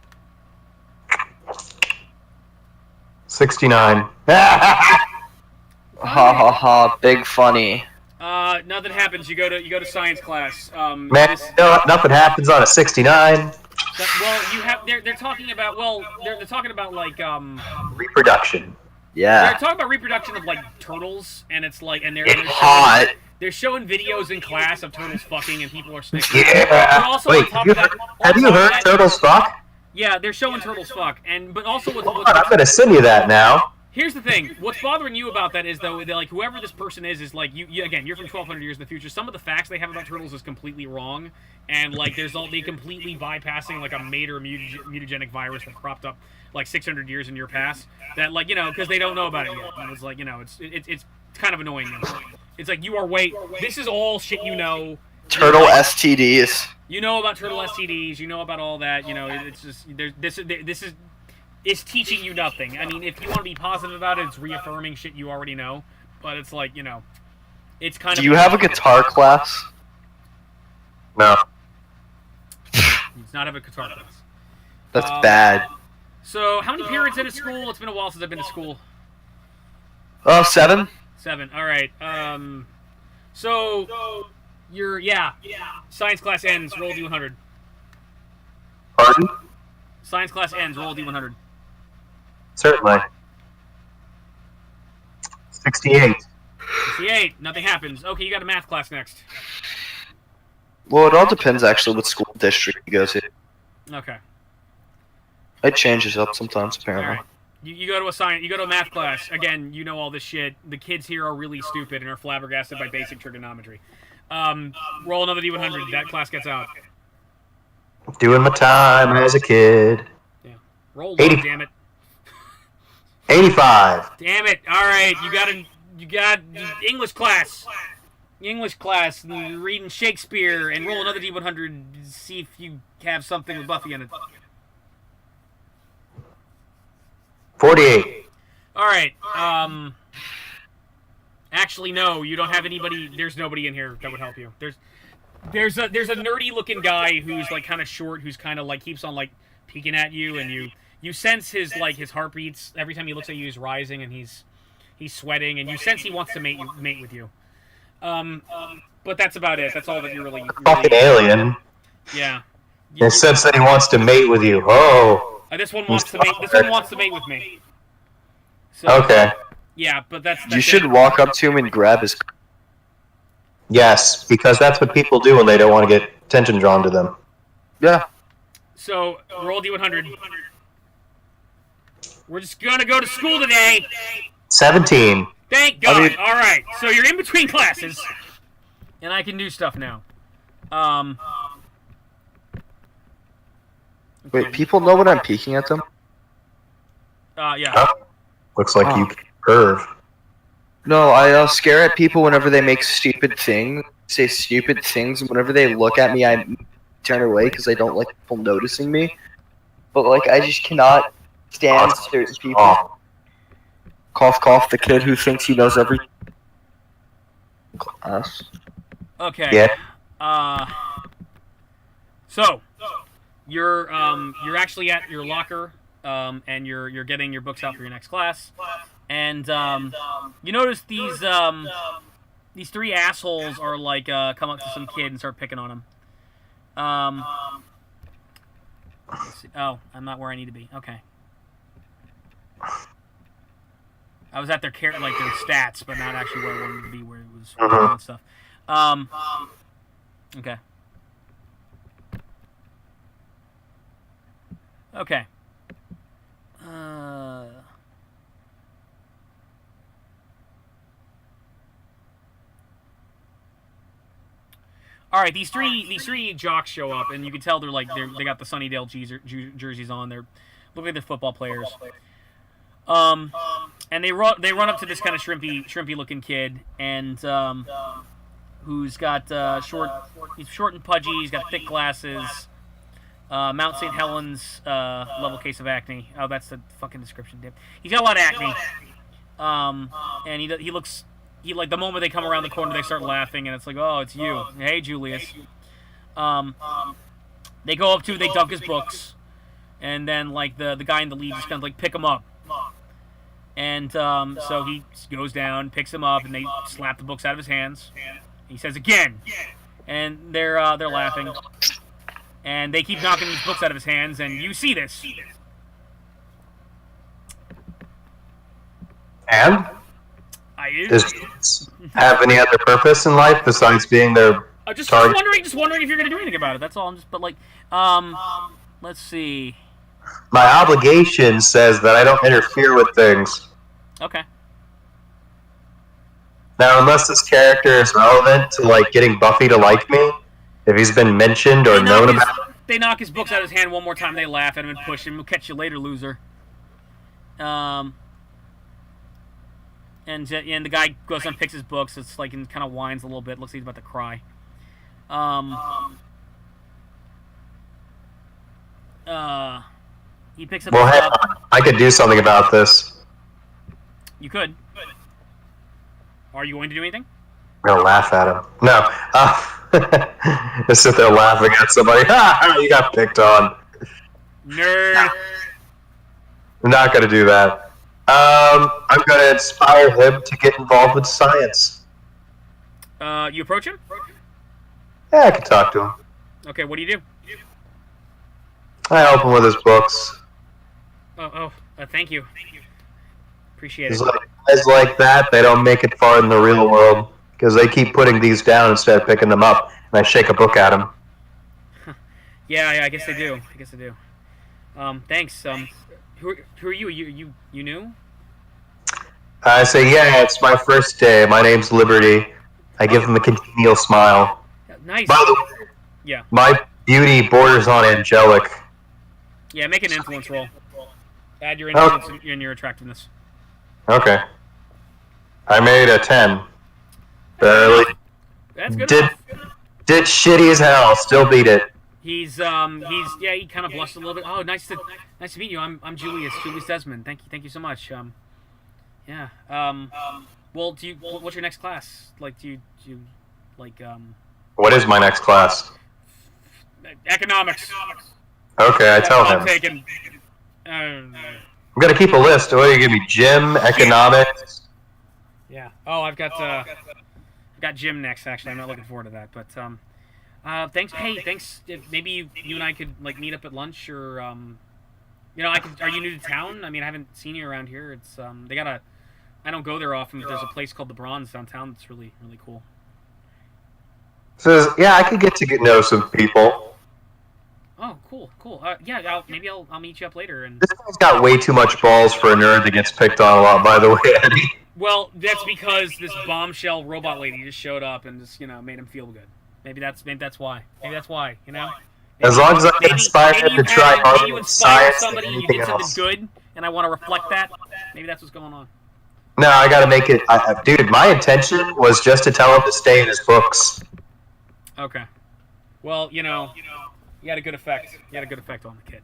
69. Ha ha ha! Big funny. Nothing happens. You go to science class. Man, nothing happens on a 69. They're talking about they're talking about like reproduction. Yeah. They're talking about reproduction of like turtles, and it's like they're hot. They're showing videos in class of turtles fucking, and people are snickering. Yeah. Also, wait, have you heard turtles fuck? Yeah, they're showing turtles fuck, but also Hold on, I'm gonna send you that now. Here's the thing. What's bothering you about that is, though, like, whoever this person is like, you again, you're from 1,200 years in the future. Some of the facts they have about turtles is completely wrong. And, like, they completely bypassing, like, a mater mutagenic virus that cropped up, like, 600 years in your past. That, like, because they don't know about it yet. And it's like, it's kind of annoying. It's like, this is all shit you know. Turtle STDs. You know about turtle STDs. You know about all that. You know, it's just this is it's teaching you nothing. I mean, if you want to be positive about it, it's reaffirming shit you already know. But it's like, you know, it's kind of. Do you have a guitar class? No. He does not have a guitar class. That's bad. So, how many periods in a school? It's been a while since I've been to school. 7. 7. All right. So your science class ends. Roll D100. Pardon? Science class ends. Roll D100. Certainly. 68. 68. Nothing happens. Okay, you got a math class next. Well, it all depends actually what school district you go to. Okay. It changes up sometimes, All apparently. right. You go to a science. You go to a math class. Again, you know all this shit. The kids here are really stupid and are flabbergasted by basic trigonometry. Roll another D100. That class gets out. Doing my time as a kid. Yeah. Roll 80. low, damn it. 85. Damn it. All right. You got English class. English class. You're reading Shakespeare and roll another D100. See if you have something with Buffy in it. 48. All right. Actually, no. You don't have anybody. There's nobody in here that would help you. There's a nerdy looking guy who's like kind of short, who's kind of like keeps on like peeking at you, and you sense his heartbeats every time he looks at you. He's rising and he's sweating, and you sense he wants to mate with you. But that's about it. That's all that you're really Fucking alien. Yeah. In the sense that he wants to mate with you. Oh. This one wants to mate. This one wants to mate with me. So, Okay. Yeah, but that's You should walk up to him and grab his. Yes, because that's what people do when they don't want to get attention drawn to them. Yeah. So roll D100. We're just gonna go to school today. 17. Thank God. I mean- All right. So you're in between classes, and I can do stuff now. Wait, people know when I'm peeking at them? Yeah. Huh? Looks like you can curve. No, I scare at people whenever they make stupid things, say stupid things, and whenever they look at me, I turn away because I don't like people noticing me. But, like, I just cannot stand certain people. Oh. Cough, cough, the kid who thinks he knows everything. Class. Okay. Yeah. So you're actually at your locker, and you're getting your books out for your next class, and you notice these 3 assholes are like come up to some kid and start picking on him. Let's see. Oh, I'm not where I need to be. Okay. I was at their their stats, but not actually where I wanted to be, where it was and stuff. Okay. Okay. All right, these three jocks show up, and you can tell they got the Sunnydale jerseys on. Look like they're football players. And they run up to this kind of shrimpy looking kid, and who's got he's short and pudgy. He's got thick glasses. Mount St. Helens level case of acne. Oh, that's the fucking description, Dip. He's got a lot of acne. And he looks like the moment they come around the corner, they start laughing, and it's like, oh, it's you. Hey, Julius. They go up to, they dunk his books, and then like the guy in the lead just kind of like pick him up. And so he goes down, picks him up, and they slap the books out of his hands. He says again, and they're laughing, and they keep knocking these books out of his hands, and you see this. And? Does it have any other purpose in life besides being their just target? wondering if you're gonna do anything about it. That's all. Let's see. My obligation says that I don't interfere with things. Okay. Now, unless this character is relevant to like getting Buffy to like me, if he's been mentioned or known about. They knock his books out of his hand one more time. They laugh at him and push him. We'll catch you later, loser. And the guy goes and picks his books. It's like and kind of whines a little bit. Looks like he's about to cry. He picks up Well, his hey, stuff. I could do something about this. You could. Are you going to do anything? I'm gonna laugh at him. No. Just sit there laughing at somebody. Ha! You got picked on. Nerd. I'm not gonna do that. I'm gonna inspire him to get involved with science. You approach him? Yeah, I can talk to him. Okay, what do you do? I help him with his books. Thank you. Appreciate It's it. like guys like that, they don't make it far in the real world because they keep putting these down instead of picking them up. And I shake a book at them. Yeah, I guess they do. Thanks. Who are you? You new? I say, yeah, it's my first day. My name's Liberty. I give him a congenial smile. Nice. By the way, Yeah. my beauty borders on angelic. Yeah, make an influence roll. Add your influence and your attractiveness. Okay. I made a 10. Barely. That's good Did enough. did shitty as hell. Still beat it. He kind of blushed a little bit. Oh, nice to meet you. I'm Julius Desmond. Thank you so much. Yeah. Well, what's your next class? Like, What is my next class? economics. Okay, I tell him. I'm taking. I'm gonna keep a list. What are you gonna be? Gym, economics. Yeah. Oh, I've got gym next. Actually, I'm not looking forward to that. But thanks. Hey, thanks. If maybe you and I could like meet up at lunch, or Are you new to town? I mean, I haven't seen you around here. It's they got a. I don't go there often, but there's a place called the Bronze downtown that's really cool. Says, yeah, I could get to know some people. Oh, cool. Yeah, maybe I'll meet you up later. And This guy's got way too much balls for a nerd that gets picked on a lot, by the way, Eddie. well, that's because this bombshell robot lady just showed up and just made him feel good. Maybe that's why. Maybe As long as I can inspire him to try harder maybe you with inspire science than somebody, you anything did something else. good, and I want to reflect that. Maybe that's what's going on. No, I gotta make it... dude, my intention was just to tell him to stay in his books. Okay. Well, you had a good effect. You had a good effect on the kid.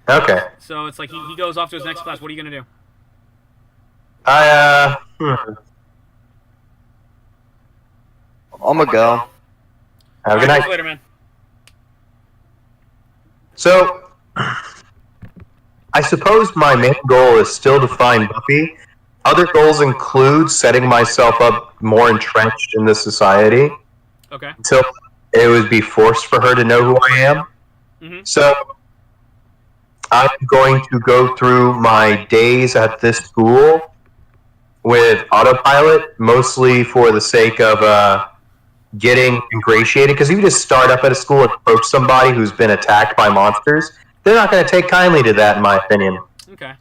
Okay. So it's like he goes off to his next class. What are you gonna do? I'm gonna go. Have a good All right, night. catch you later, man. So, I suppose my main goal is still to find Buffy. Other goals include setting myself up more entrenched in this society Okay. until it would be forced for her to know who I am. Mm-hmm. So, I'm going to go through my days at this school with autopilot, mostly for the sake of getting ingratiated. Because if you just start up at a school and approach somebody who's been attacked by monsters, they're not going to take kindly to that, in my opinion. Okay.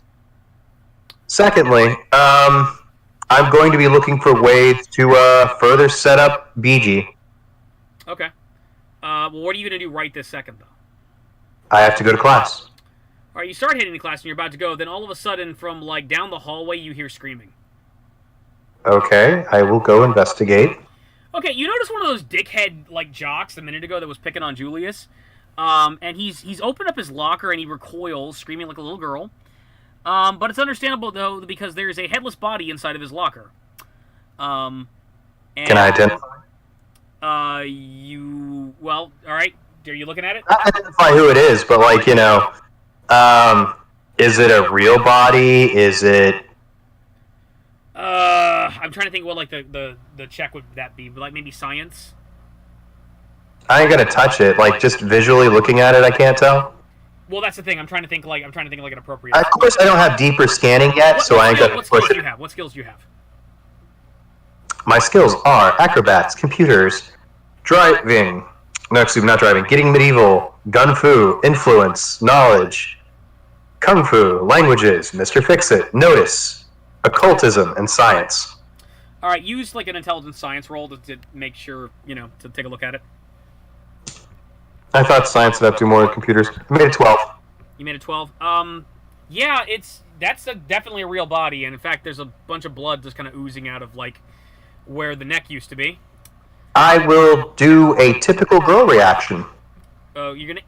Secondly, I'm going to be looking for ways to further set up BG. Okay. Well, what are you gonna do right this second, though? I have to go to class. All right, you start hitting the class and you're about to go. Then all of a sudden, from like down the hallway, you hear screaming. Okay, I will go investigate. Okay, you notice one of those dickhead like jocks a minute ago that was picking on Julius, and he's opened up his locker and he recoils, screaming like a little girl. But it's understandable though because there's a headless body inside of his locker. And, Can I identify? Well, all right. Are you looking at it? Not identify who it is, but like, is it a real body? Is it... I'm trying to think what like the check would that be, but like maybe science. I ain't gonna touch it. Like, just visually looking at it, I can't tell. Well, that's the thing. I'm trying to think like an appropriate. Of course, I don't have deeper scanning yet, so I ain't gonna what push skills do you it. have? What skills do you have? My skills are acrobats, computers, driving. No, excuse me, not driving. Getting medieval, gun fu, influence, knowledge, kung fu, languages, Mr. Fix-It, notice, occultism, and science. All right, use like an intelligence science roll to make sure to take a look at it. I thought science would have to do more than computers. I made a 12. You made a 12. Yeah, that's definitely a real body, and in fact, there's a bunch of blood just kind of oozing out of like where the neck used to be. I will do a typical girl reaction. Oh, you're gonna.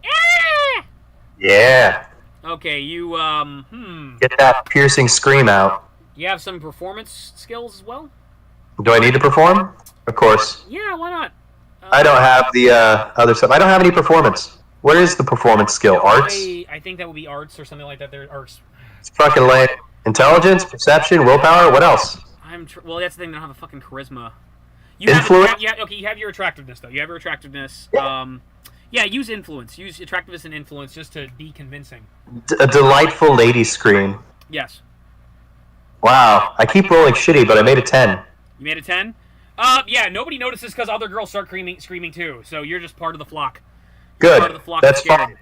Yeah. Okay, you Get that piercing scream out. You have some performance skills as well. Do I need to perform? Of course. Yeah, why not? I don't have the other stuff. I don't have any performance. What is the performance skill? Arts? I think that would be arts or something like that. There arts. It's fucking lame. Intelligence, perception, willpower. What else? Well, that's the thing. They don't have a fucking charisma. Influence? You have your attractiveness though. You have your attractiveness. Yeah. Yeah, use influence. Use attractiveness and influence just to be convincing. A delightful lady scream. Yes. Wow. I keep rolling shitty, but I made a 10. You made a 10? Yeah, nobody notices because other girls start screaming too, so you're just part of the flock. Good. Part of the flock That's fine.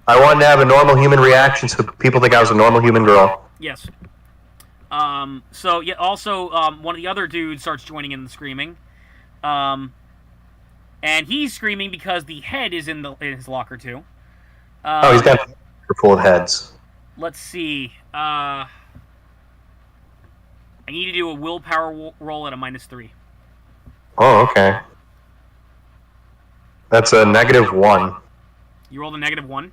I wanted to have a normal human reaction so people think I was a normal human girl. Yes. So, yeah, also, one of the other dudes starts joining in the screaming. And he's screaming because the head is in his locker too. Oh, he's got a full of heads. Let's see. I need to do a willpower roll at a -3. Oh, okay. That's a -1. You rolled a -1?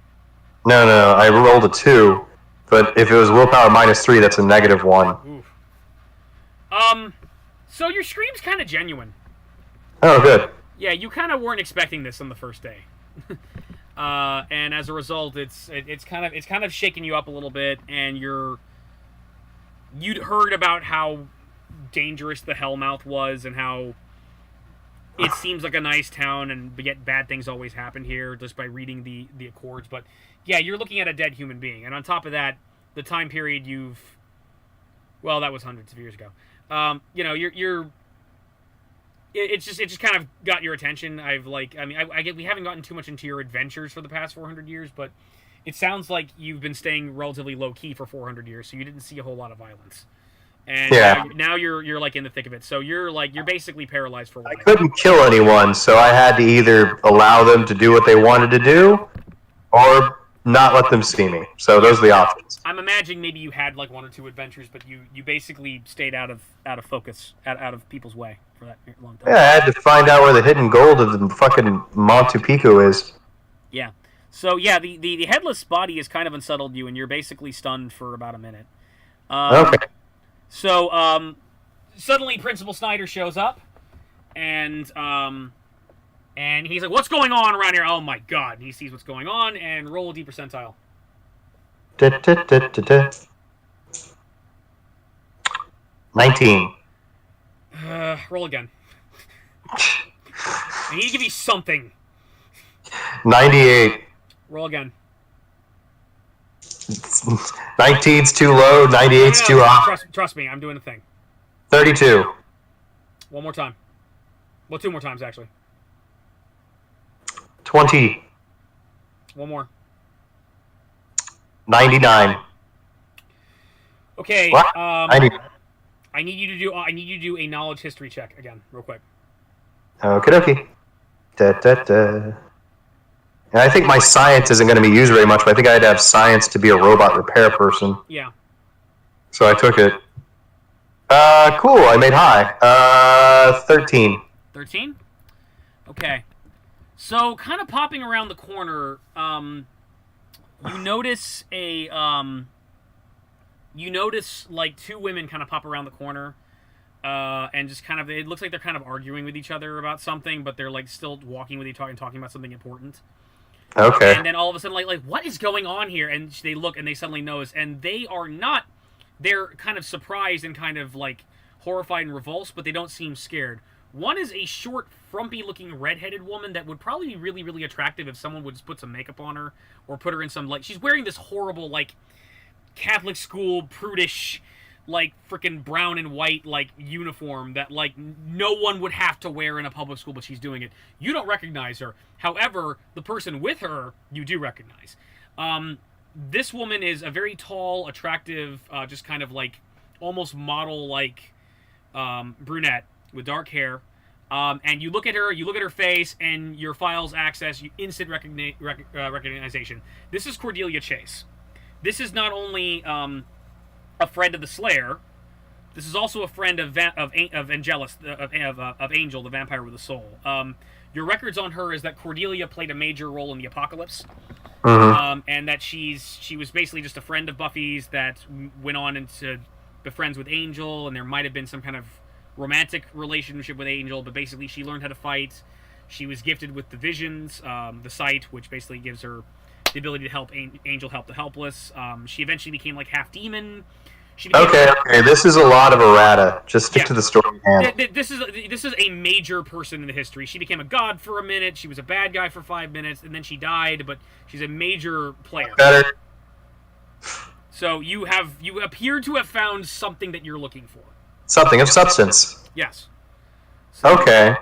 No. I rolled a 2. But if it was willpower -3, that's a -1. Oof. So your scream's kind of genuine. Oh, good. Yeah, you kind of weren't expecting this on the first day. And as a result, it's kind of shaking you up a little bit, and you'd heard about how dangerous the Hellmouth was and how it seems like a nice town, and yet bad things always happen here just by reading the Accords. But yeah, you're looking at a dead human being, and on top of that, the time period well, that was hundreds of years ago. It just kind of got your attention. We haven't gotten too much into your adventures for the past 400 years, but it sounds like you've been staying relatively low key for 400 years, so you didn't see a whole lot of violence. And yeah. now you're like in the thick of it. So you're basically paralyzed for a while. I couldn't kill anyone, so I had to either allow them to do what they wanted to do, or not let them see me. So those are the options. I'm imagining maybe you had like 1 or 2 adventures, but you basically stayed out of focus, out of people's way for that long time. Yeah, I had to find out where the hidden gold of the fucking Monte Pico is. Yeah. So yeah, the headless body has kind of unsettled you, and you're basically stunned for about a minute. Okay. So suddenly Principal Snyder shows up, and he's like, "What's going on around here?" Oh my god! And he sees what's going on, and roll a D percentile. 19. Roll again. I need to give you something. 98. Roll again. 19's too low, 98's too high. Trust me, I'm doing a thing. 32. One more time. Well, 2 more times, actually. 20. One more. 99. Okay. What? I need you to do a knowledge history check again, real quick. Okie dokie. And I think my science isn't going to be used very much, but I think I had to have science to be a robot repair person. Yeah. So I took it. Cool. I made high. 13. 13? Okay. So, kind of popping around the corner, you notice like 2 women kind of pop around the corner, and just kind of, it looks like they're kind of arguing with each other about something, but they're like still walking with each other and talking about something important. Okay. And then all of a sudden, like what is going on here? And they look and they suddenly notice, and they're kind of surprised and kind of like horrified and revulsed, but they don't seem scared. One is a short, frumpy-looking, redheaded woman that would probably be really, really attractive if someone would just put some makeup on her or put her in some, like, she's wearing this horrible, like, Catholic school, prudish, like, freaking brown and white, like, uniform that, like, no one would have to wear in a public school, but she's doing it. You don't recognize her. However, the person with her, you do recognize. This woman is a very tall, attractive, just kind of, like, almost model-like brunette with dark hair, and you look at her face, and your files access instant recognition. This is Cordelia Chase. This is not only a friend of the Slayer, This is also a friend of Angelus, of Angel, the vampire with a soul. Your records on her is that Cordelia played a major role in the apocalypse, and that she was basically just a friend of Buffy's that went on into be friends with Angel, and there might have been some kind of romantic relationship with Angel, but basically she learned how to fight. She was gifted with the visions, the sight, which basically gives her the ability to help Angel help the helpless. She eventually became like half demon. Okay, this is a lot of errata. Just stick to the story. This is a major person in the history. She became a god for a minute. She was a bad guy for 5 minutes, and then she died. But she's a major player. Better. So you appear to have found something that you're looking for. Something of substance. Yes. So, okay.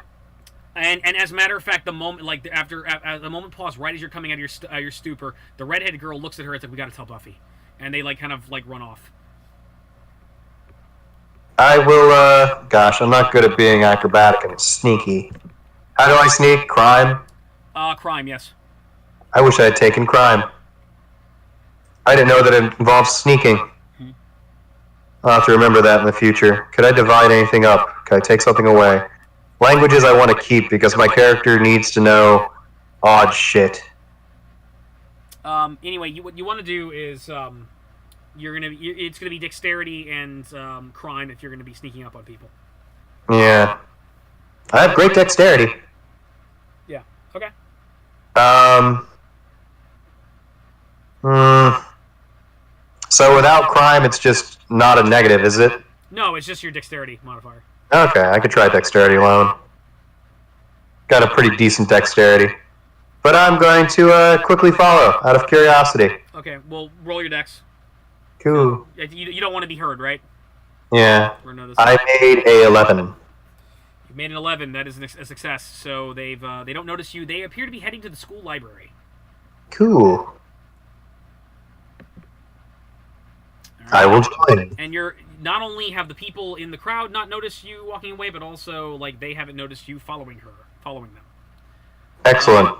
And as a matter of fact, the moment after the moment pause, right as you're coming out of your stupor, the redheaded girl looks at her. It's like, we got to tell Buffy, and they kind of run off. I will, gosh, I'm not good at being acrobatic and sneaky. How do I sneak? Crime? Crime, yes. I wish I had taken crime. I didn't know that it involves sneaking. I'll have to remember that in the future. Could I divide anything up? Could I take something away? Languages I want to keep because my character needs to know odd shit. Anyway, what you want to do is, it's gonna be dexterity and crime if you're gonna be sneaking up on people. Yeah, I have great dexterity. Yeah. Okay. So without crime, it's just not a negative, is it? No, it's just your dexterity modifier. Okay, I could try dexterity alone. Got a pretty decent dexterity. But I'm going to quickly follow, out of curiosity. Okay, well, roll your dex. Cool. You don't want to be heard, right? Yeah. I made a 11. You made an 11. That is a success. So they don't notice you. They appear to be heading to the school library. Cool. Right. I will join. And you're not only have the people in the crowd not noticed you walking away, but also they haven't noticed you following them. Excellent.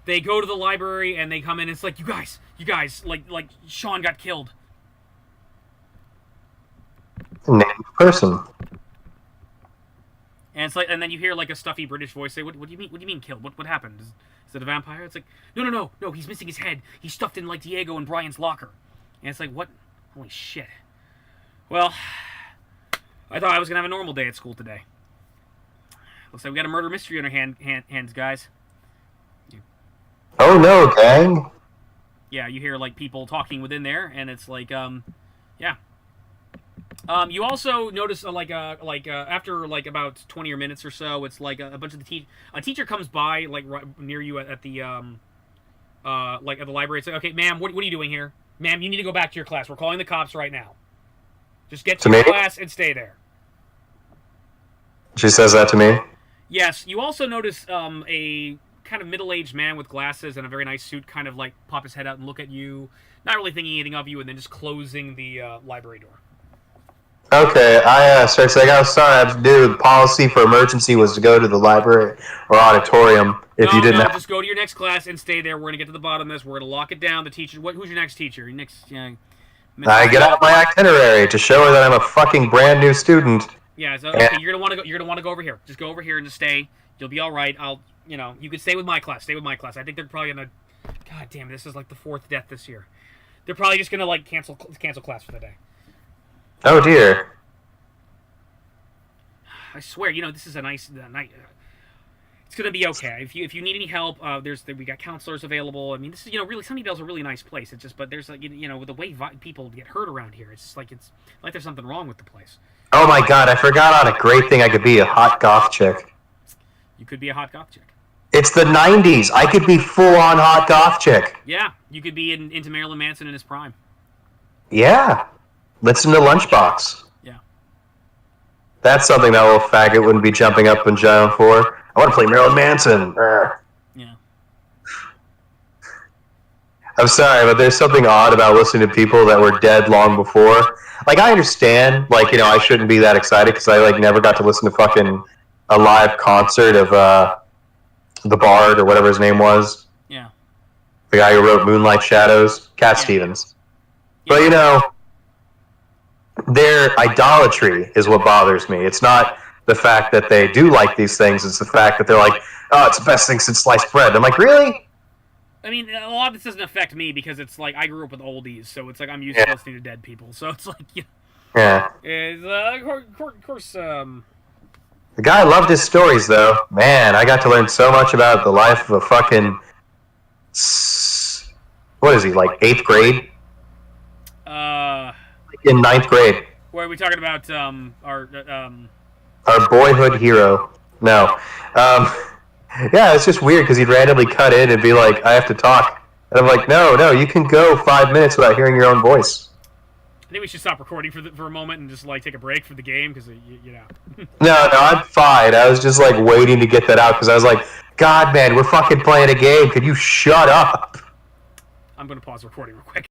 They go to the library and they come in. And it's like, you guys, like Sean got killed. Named person. And it's and then you hear a stuffy British voice say, "What do you mean? What do you mean killed? What happened? Is it a vampire?" It's like, no. He's missing his head. He's stuffed in Diego and Brian's locker. And it's like, what? Holy shit. Well, I thought I was gonna have a normal day at school today. Looks like we got a murder mystery on our hands, guys. Oh no, gang. Yeah, you hear people talking within there, and it's yeah. You also notice after about 20 minutes or so, it's a bunch of a teacher comes by right near you at the at the library. It's like, okay, ma'am, what are you doing here? Ma'am, you need to go back to your class. We're calling the cops right now. Just get to your class and stay there. She says that to me? Yes. You also notice a kind of middle-aged man with glasses and a very nice suit kind of pop his head out and look at you, not really thinking anything of you, and then just closing the library door. Okay, I started saying, "Oh, sorry, I have to do. The policy for emergency was to go to the librry or auditorium if you didn't have..." Just go to your next class and stay there. We're going to get to the bottom of this. We're going to lock it down. The teacher... who's your next teacher? Your next... I get out my itinerary to show her that I'm a fucking brand new student. Yeah, so, okay, you're going to want to go over here. Just go over here and just stay. You'll be all right. You could stay with my class. Stay with my class. I think they're probably going to... God damn, this is the 4th death this year. They're probably just going to, cancel class for the day. Oh, dear. I swear, this is a night. It's gonna be okay. If you need any help, we got counselors available. I mean, this is really Sunnydale's a really nice place. It's just, but there's with the way people get hurt around here, it's just it's like there's something wrong with the place. Oh my god, I forgot on a great thing I could be a hot goth chick. You could be a hot goth chick. It's the 90s. I could be full-on hot goth chick. Yeah, you could be into Marilyn Manson in his prime. Yeah. Listen to Lunchbox. Yeah. That's something that little faggot wouldn't be jumping up and down for. I want to play Marilyn Manson. Yeah. I'm sorry, but there's something odd about listening to people that were dead long before. I understand, I shouldn't be that excited because I, never got to listen to fucking a live concert of, the Bard or whatever his name was. Yeah. The guy who wrote Moonlight Shadows, Cat Stevens. Yeah. But, their idolatry is what bothers me. It's not the fact that they do like these things. It's the fact that they're like, oh, it's the best thing since sliced bread. I'm like, really? I mean, a lot of this doesn't affect me because it's like I grew up with oldies, so it's like I'm used to listening to dead people. So it's like, of course. The guy loved his stories, though. Man, I got to learn so much about the life of a fucking. What is he, like 8th grade? In 9th grade. What are we talking about? Our boyhood hero. No. Yeah, it's just weird because he'd randomly cut in and be like, I have to talk. And I'm like, no, you can go 5 minutes without hearing your own voice. I think we should stop recording for a moment and just like take a break for the game because you know. No, I'm fine. I was just like waiting to get that out because I was like, God, man, we're fucking playing a game. Could you shut up? I'm gonna pause recording real quick.